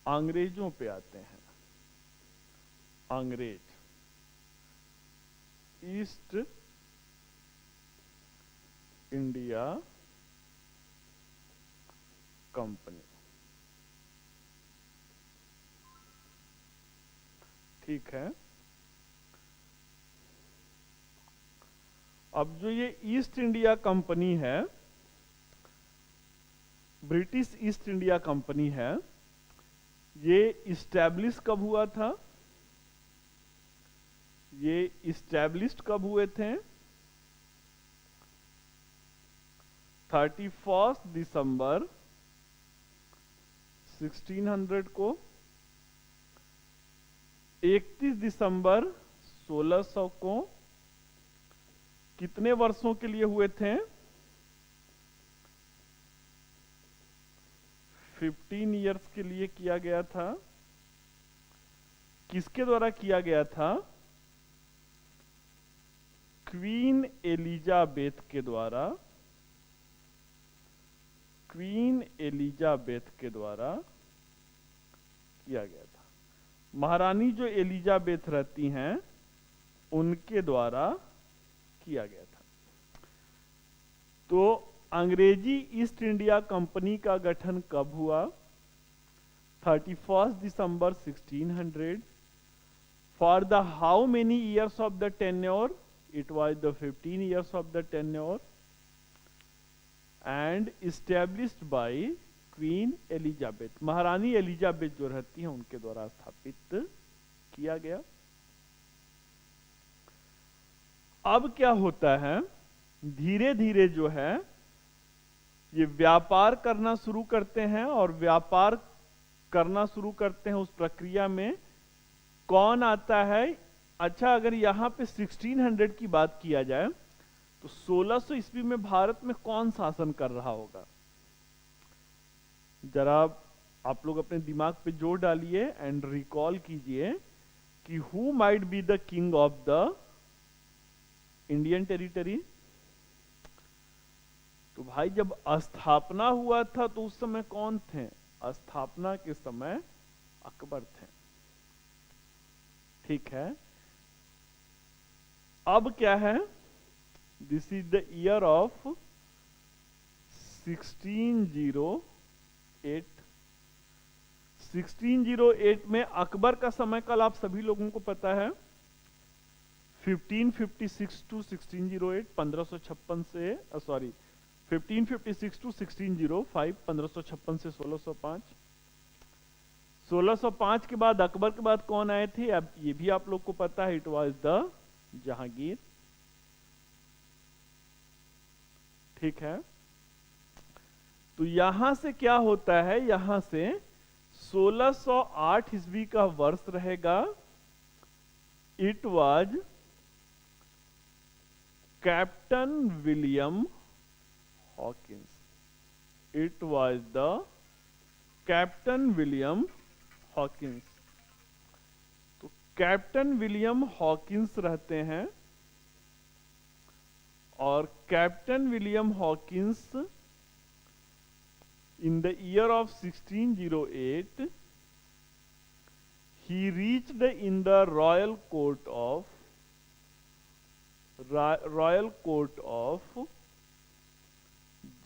अंग्रेजों पे आते हैं। अंग्रेज, ईस्ट इंडिया कंपनी। ठीक है। अब जो ये ईस्ट इंडिया कंपनी है, ब्रिटिश ईस्ट इंडिया कंपनी है, ये इस्टेब्लिश कब हुआ था? ये इस्टेब्लिश्ड कब हुए थे? 31 दिसंबर 1600 को। 31 दिसंबर 1600 को। कितने वर्षों के लिए हुए थे? 15 इयर्स के लिए किया गया था। किसके द्वारा किया गया था? क्वीन एलिजाबेथ के द्वारा। क्वीन एलिजाबेथ के द्वारा किया गया था। महारानी जो एलिजाबेथ रहती हैं, उनके द्वारा किया गया था। तो अंग्रेजी ईस्ट इंडिया कंपनी का गठन कब हुआ? 31 दिसंबर 1600। For the how many years of the tenure? It was the 15 years of the tenure and established bye queen Elizabeth. महारानी एलिजाबेथ जो रहती हैं, उनके द्वारा स्थापित किया गया। अब क्या होता है, धीरे धीरे जो है ये व्यापार करना शुरू करते हैं, और व्यापार करना शुरू करते हैं। उस प्रक्रिया में कौन आता है? अच्छा, अगर यहां पे 1600 की बात किया जाए तो 1600 ईस्वी में भारत में कौन शासन कर रहा होगा? जरा आप लोग अपने दिमाग पे जोर डालिए एंड रिकॉल कीजिए कि who might be the king of the Indian territory. तो भाई, जब स्थापना हुआ था तो उस समय कौन थे? स्थापना के समय अकबर थे। ठीक है। अब क्या है? This is the year of 1608। 1608 में अकबर का समय काल आप सभी लोगों को पता है, 1556 टू 1608, 1556 से 1556 टू 1605, 1556 से 1605। 1605 के बाद, अकबर के बाद कौन आए थे? अब ये भी आप लोग को पता है, इट वाज द जहांगीर। ठीक है। तो यहां से क्या होता है? यहां से 1608 ईस्वी का वर्ष रहेगा। It was captain William Hawkins. It was the captain William Hawkins. तो कैप्टन विलियम हॉकिंस रहते हैं, और captain William Hawkins in the year of 1608 he reached in the royal court of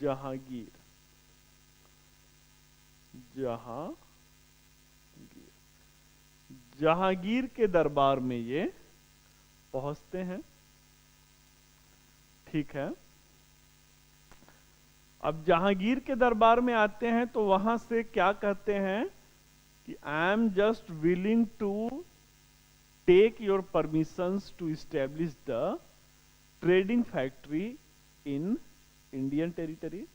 Jahangir. Jahangir के दरबार में ये पहुंचते हैं। ठीक है। अब जहांगीर के दरबार में आते हैं तो वहां से क्या कहते हैं कि I am just willing to take your permissions to establish the trading factory in Indian territory,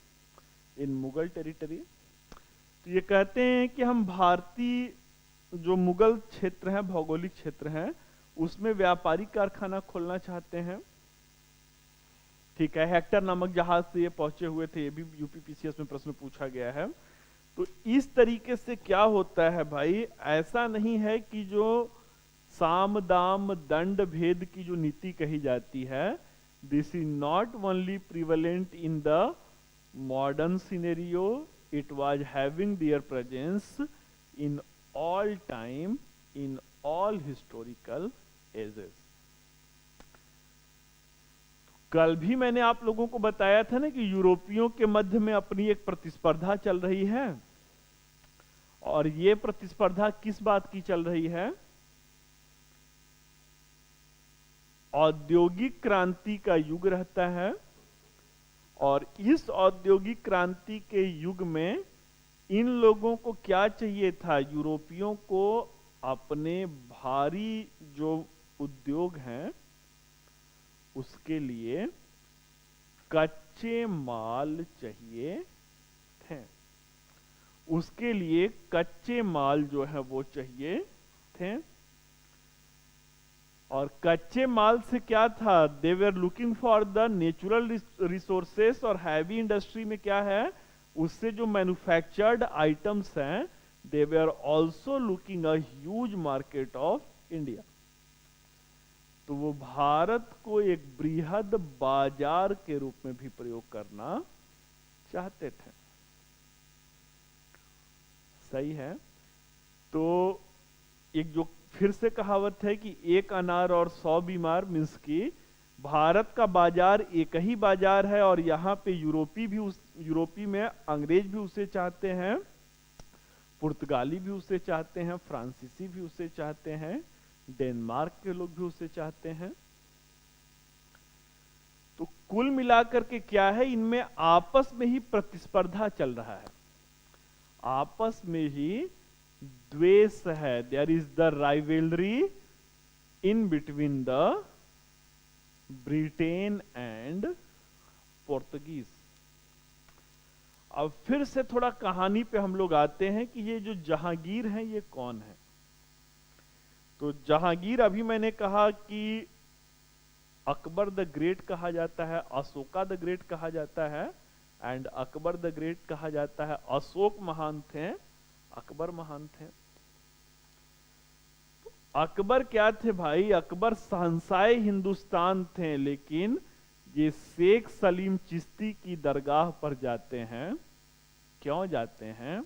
in Mughal territory. तो ये कहते हैं कि हम भारतीय जो मुगल क्षेत्र है, भौगोलिक क्षेत्र है, उसमें व्यापारिक कारखाना खोलना चाहते हैं। ठीक है। हेक्टर नामक जहाज से ये पहुंचे हुए थे, ये भी यूपीपीसीएस में प्रश्न पूछा गया है। तो इस तरीके से क्या होता है भाई, ऐसा नहीं है कि जो साम दाम दंड भेद की जो नीति कही जाती है, This is not only prevalent in the modern scenario, it was having their presence in all time, in all historical ages. कल भी मैंने आप लोगों को बताया था ना कि यूरोपियों के मध्य में अपनी एक प्रतिस्पर्धा चल रही है, और ये प्रतिस्पर्धा किस बात की चल रही है? औद्योगिक क्रांति का युग रहता है, और इस औद्योगिक क्रांति के युग में इन लोगों को क्या चाहिए था? यूरोपियों को अपने भारी जो उद्योग हैं उसके लिए कच्चे माल चाहिए थे। उसके लिए कच्चे माल जो है वो चाहिए थे। और कच्चे माल से क्या था? They were looking for the natural resources, और हैवी इंडस्ट्री में क्या है? उससे जो मैन्युफैक्चर्ड आइटम्स हैं, they were also looking a huge market of India. तो वो भारत को एक बृहद बाजार के रूप में भी प्रयोग करना चाहते थे। सही है। तो एक जो फिर से कहावत है कि एक अनार और 100 बीमार, मीन्स की भारत का बाजार एक ही बाजार है, और यहाँ पे यूरोपी में अंग्रेज भी उसे चाहते हैं, पुर्तगाली भी उसे चाहते हैं, फ्रांसीसी भी उसे चाहते हैं, डेनमार्क के लोग भी उसे चाहते हैं। तो कुल मिलाकर के क्या है? इनमें आपस में ही प्रतिस्पर्धा चल रहा है, आपस में ही द्वेष है। There is the rivalry in between the Britain and Portuguese. अब फिर से थोड़ा कहानी पे हम लोग आते हैं कि ये जो जहांगीर हैं ये कौन है। तो जहांगीर, अभी मैंने कहा कि अकबर द ग्रेट कहा जाता है, अशोका द ग्रेट कहा जाता है, एंड अकबर द ग्रेट कहा जाता है। अशोक महान थे, अकबर महान थे। अकबर क्या थे भाई? अकबर शहंशाह हिंदुस्तान थे, लेकिन ये शेख सलीम चिश्ती की दरगाह पर जाते हैं। क्यों जाते हैं?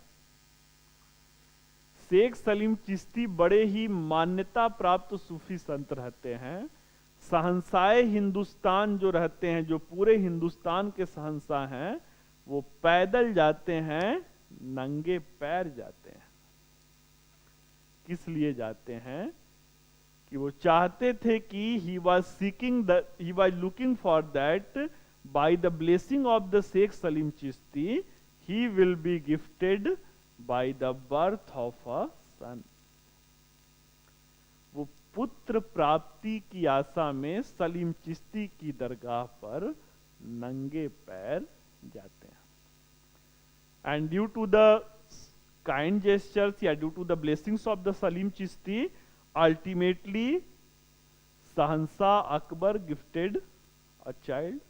शेख सलीम चिश्ती बड़े ही मान्यता प्राप्त सूफी संत रहते हैं। शहंशाह हिंदुस्तान जो रहते हैं, जो पूरे हिंदुस्तान के शहंशाह हैं, वो पैदल जाते हैं, नंगे पैर जाते हैं। किस लिए जाते हैं? कि वो चाहते थे कि he was looking for that by the blessing of the Sheikh Salim Chishti he will be gifted by the birth of a son. वो पुत्र प्राप्ति की आशा में सलीम चिश्ती की दरगाह पर नंगे पैर जाते हैं। And due to the kind gestures या due to the blessings of the Salim Chishti, ultimately Shahenshah Akbar gifted a child.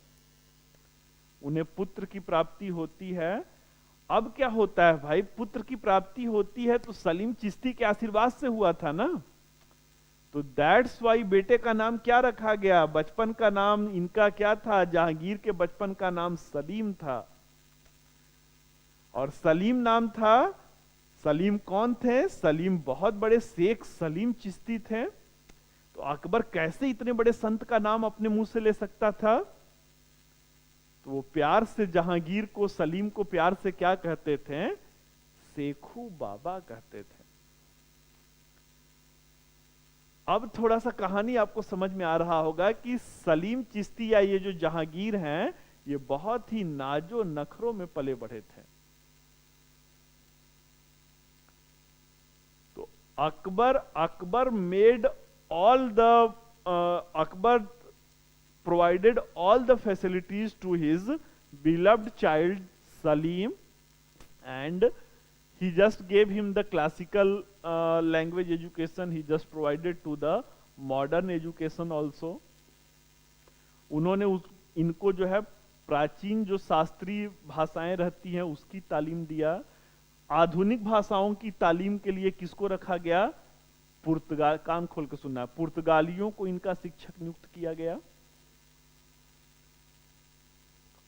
उन्हें पुत्र की प्राप्ति होती है। अब क्या होता है भाई? पुत्र की प्राप्ति होती है तो सलीम चिश्ती के आशीर्वाद से हुआ था ना। तो दैट्स वाई बेटे का नाम क्या रखा गया? बचपन का नाम इनका क्या था? जहांगीर के बचपन का नाम सलीम था। और सलीम नाम था। सलीम कौन थे? सलीम बहुत बड़े शेख सलीम चिश्ती थे। तो अकबर कैसे इतने बड़े संत का नाम अपने मुंह से ले सकता था? तो वो प्यार से जहांगीर को, सलीम को प्यार से क्या कहते थे? शेखू बाबा कहते थे। अब थोड़ा सा कहानी आपको समझ में आ रहा होगा कि सलीम चिश्ती या ये जो जहांगीर हैं, ये बहुत ही नाजो नखरों में पले बढ़े थे। तो Akbar made all the Akbar provided all the facilities to his beloved child Salim, and he just gave him the classical language education. He just provided to the modern education also. उन्होंने इनको जो है प्राचीन जो शास्त्रीय भाषाएं रहती हैं उसकी तालीम दिया। आधुनिक भाषाओं की तालीम के लिए किसको रखा गया? कान खोल के सुनना, पुर्तगालियों को इनका शिक्षक नियुक्त किया गया।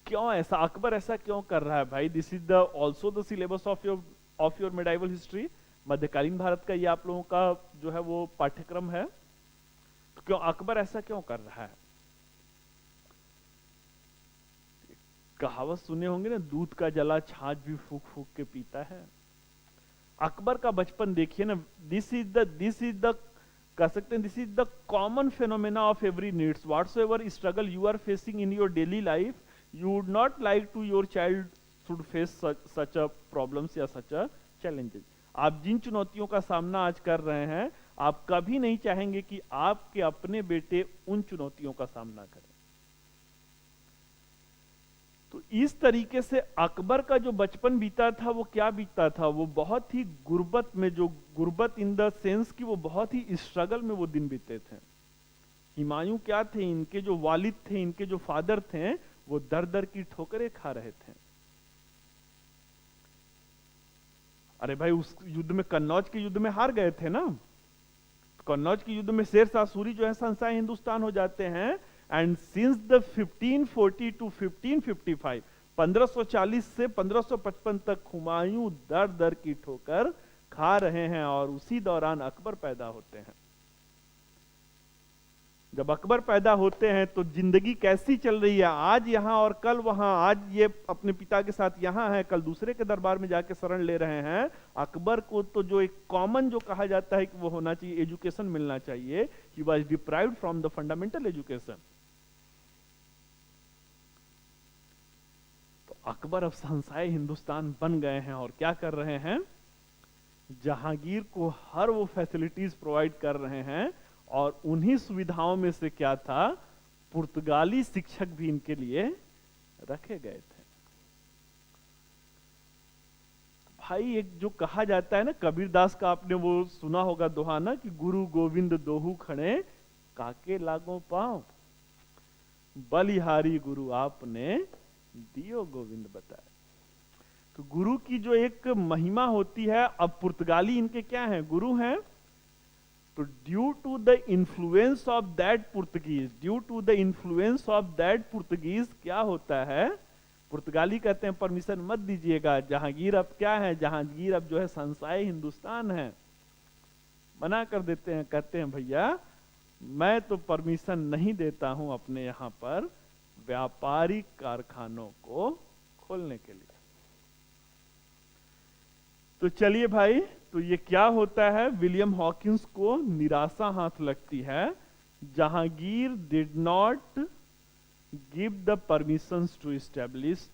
क्यों ऐसा, अकबर ऐसा क्यों कर रहा है भाई? This is the also the syllabus of your medieval history. मध्यकालीन भारत का ये आप लोगों का जो है वो पाठ्यक्रम है। तो क्यों अकबर ऐसा क्यों कर रहा है? कहावत सुने होंगे ना, दूध का जला छाछ भी फूक फूक के पीता है। अकबर का बचपन देखिए ना, दिस इज द कह सकते हैं, this is the common phenomena of every needs whatsoever struggle you are facing in your daily life, you would not like to your child should face such a problems या such अ challenges. आप जिन चुनौतियों का सामना आज कर रहे हैं, आप कभी नहीं चाहेंगे कि आपके अपने बेटे उन चुनौतियों का सामना करें। तो इस तरीके से अकबर का जो बचपन बीता था वो क्या बीता था, वो बहुत ही गुर्बत में, जो गुर्बत इन द सेंस कि वो बहुत ही स्ट्रगल में वो दिन बीते थे। हुमायूं क्या थे, इनके जो वालिद थे, इनके जो फादर थे, वो दर दर की ठोकरें खा रहे थे। अरे भाई, उस युद्ध में, कन्नौज के युद्ध में हार गए थे ना। कन्नौज के युद्ध में शेरशाह सूरी जो है शहंशाह हिंदुस्तान हो जाते हैं। एंड सिंस द 1540 टू 1555, 1540 से 1555 तक हुमायूं दर दर की ठोकर खा रहे हैं, और उसी दौरान अकबर पैदा होते हैं। जब अकबर पैदा होते हैं तो जिंदगी कैसी चल रही है, आज यहां और कल वहां। आज ये अपने पिता के साथ यहां है, कल दूसरे के दरबार में जाके शरण ले रहे हैं। अकबर को तो जो एक कॉमन जो कहा जाता है कि वो होना चाहिए, एजुकेशन मिलना चाहिए, he was deprived from the fundamental education. तो अकबर अब शहंशाह हिंदुस्तान बन गए हैं, और क्या कर रहे हैं, जहांगीर को हर वो फैसिलिटीज प्रोवाइड कर रहे हैं। और उन्हीं सुविधाओं में से क्या था, पुर्तगाली शिक्षक भी इनके लिए रखे गए थे। भाई, एक जो कहा जाता है ना, कबीरदास का आपने वो सुना होगा दोहा ना, कि गुरु गोविंद दोहू खड़े काके लागो पांव, बलिहारी गुरु आपने दियो गोविंद बताए। तो गुरु की जो एक महिमा होती है, अब पुर्तगाली इनके क्या हैं, गुरु हैं। तो due to the influence of that Portuguese, due to the influence of that Portuguese क्या होता है, पुर्तगाली कहते हैं परमिशन मत दीजिएगा, जहांगीर अब क्या है, जहांगीर अब जो है शहंशाह हिंदुस्तान है। मना कर देते हैं, कहते हैं भैया मैं तो परमिशन नहीं देता हूं अपने यहां पर व्यापारिक कारखानों को खोलने के लिए। तो चलिए भाई, तो ये क्या होता है, विलियम हॉकिंस को निराशा हाथ लगती है। Jahangir did not give the permissions to establish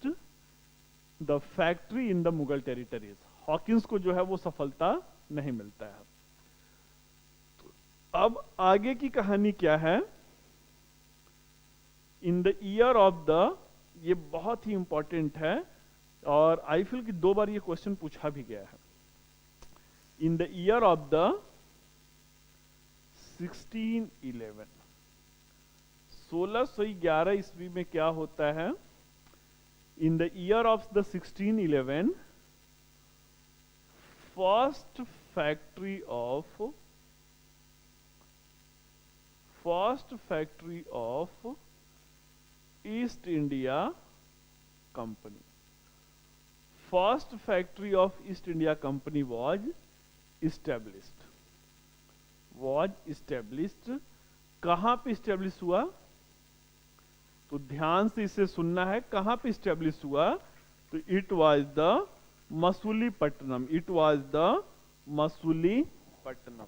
the factory in the Mughal territories. Hawkins को जो है वो सफलता नहीं मिलता है। तो अब आगे की कहानी क्या है, in the year of the, ये बहुत ही इंपॉर्टेंट है, और आई फील कि 2 बार ये क्वेश्चन पूछा भी गया है। In the year of the 1611, 1611 ईस्वी में क्या होता है, in the year of the 1611 first factory of east India company, first factory of east India company was established। कहां पे स्टेब्लिश हुआ, तो ध्यान से इसे सुनना है, कहां पे स्टेब्लिश हुआ, तो it was the Masulipatnam, it was the Masulipatnam.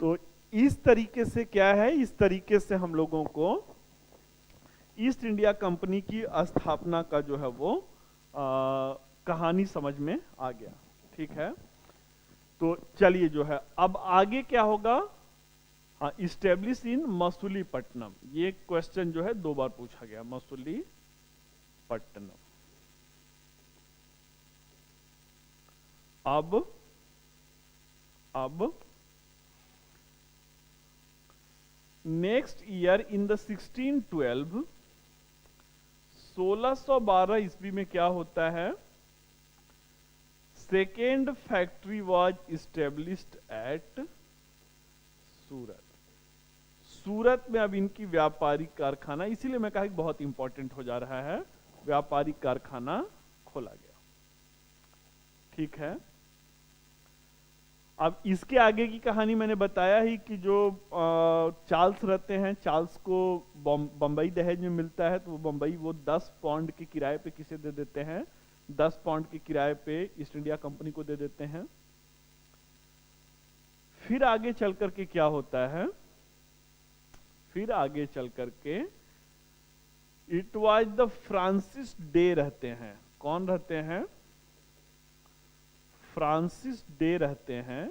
तो इस तरीके से क्या है, इस तरीके से हम लोगों को ईस्ट इंडिया कंपनी की स्थापना का जो है वो कहानी समझ में आ गया। ठीक है, तो चलिए जो है अब आगे क्या होगा, हाँ, इस्टेब्लिश इन मसूलीपट्टनम, ये क्वेश्चन जो है 2 बार पूछा गया, मसूलीपट्टनम। अब नेक्स्ट ईयर इन द 1612, 1612 ईस्वी में क्या होता है, second factory was established at Surat. Surat में अब इनकी व्यापारिक कारखाना, इसीलिए मैं कहा कि बहुत इंपॉर्टेंट हो जा रहा है, व्यापारिक कारखाना खोला गया। ठीक है, अब इसके आगे की कहानी मैंने बताया ही कि जो चार्ल्स रहते हैं, चार्ल्स को बंबई दहेज में मिलता है, तो वो बंबई वो 10 पाउंड के किराए पे किसे दे देते हैं, 10 पाउंड के किराए पे ईस्ट इंडिया कंपनी को दे देते हैं। फिर आगे चल करके क्या होता है, फिर आगे चल करके it was the Francis day रहते हैं। कौन रहते हैं? फ्रांसिस डे रहते हैं।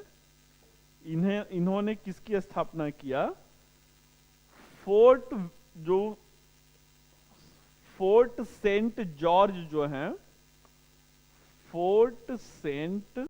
इन्होंने किसकी स्थापना किया? फोर्ट, जो फोर्ट सेंट जॉर्ज जो है, फोर्ट सेंट